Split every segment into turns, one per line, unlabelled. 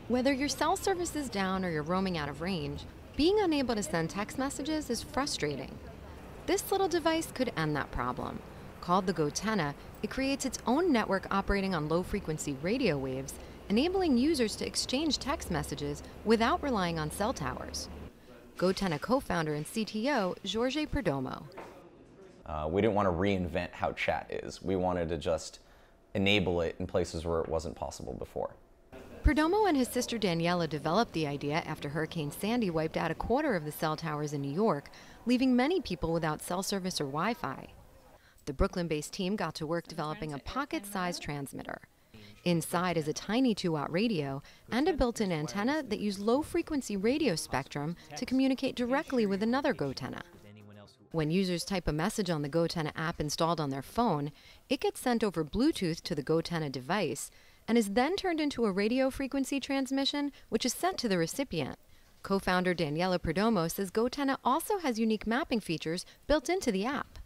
Whether your cell service is down or you're roaming out of range, being unable to send text messages is frustrating. This little device could end that problem. Called the Go-Tena, it creates its own network operating on low-frequency radio waves, enabling users to exchange text messages without relying on cell towers. Go-Tena co-founder and CTO, Jorge Perdomo.
We didn't want to reinvent how chat is. We wanted to just enable it in places where it wasn't possible before.
Perdomo and his sister Daniela developed the idea after Hurricane Sandy wiped out a quarter of the cell towers in New York, leaving many people without cell service or Wi-Fi. The Brooklyn-based team got to work developing a pocket-sized transmitter. Inside is a tiny 2-watt radio and a built-in antenna that use low-frequency radio spectrum to communicate directly with another Go-Tena. When users type a message on the Go-Tena app installed on their phone, it gets sent over Bluetooth to the Go-Tena device and is then turned into a radio frequency transmission, which is sent to the recipient. Co-founder Daniela Perdomo says Go-Tena also has unique mapping features built into the app.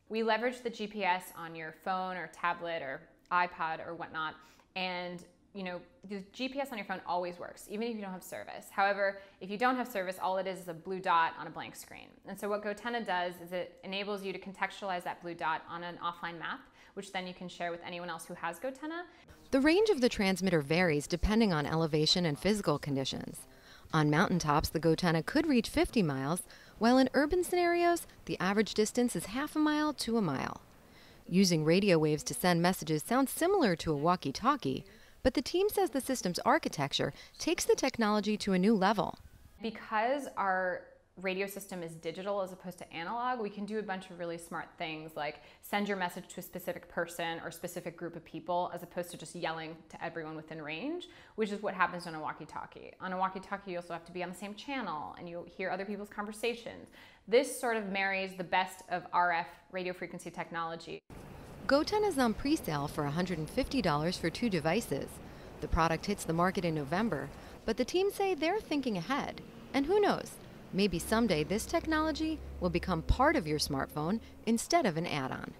We leverage the GPS on your phone or tablet or iPod or whatnot, and the GPS on your phone always works, even if you don't have service. However, if you don't have service, all it is a blue dot on a blank screen. And so what Go-Tena does is it enables you to contextualize that blue dot on an offline map, which then you can share with anyone else who has Go-Tena.
The range of the transmitter varies depending on elevation and physical conditions. On mountaintops, the Go-Tena could reach 50 miles, while in urban scenarios, the average distance is half a mile to a mile. Using radio waves to send messages sounds similar to a walkie-talkie, but the team says the system's architecture takes the technology to a new level.
Because our radio system is digital as opposed to analog, we can do a bunch of really smart things like send your message to a specific person or specific group of people as opposed to just yelling to everyone within range, which is what happens on a walkie-talkie. On a walkie-talkie, you also have to be on the same channel and you hear other people's conversations. This sort of marries the best of RF radio frequency technology.
Go-Tena is on pre-sale for $150 for 2 devices. The product hits the market in November, but the team say they're thinking ahead. And who knows, maybe someday this technology will become part of your smartphone instead of an add-on.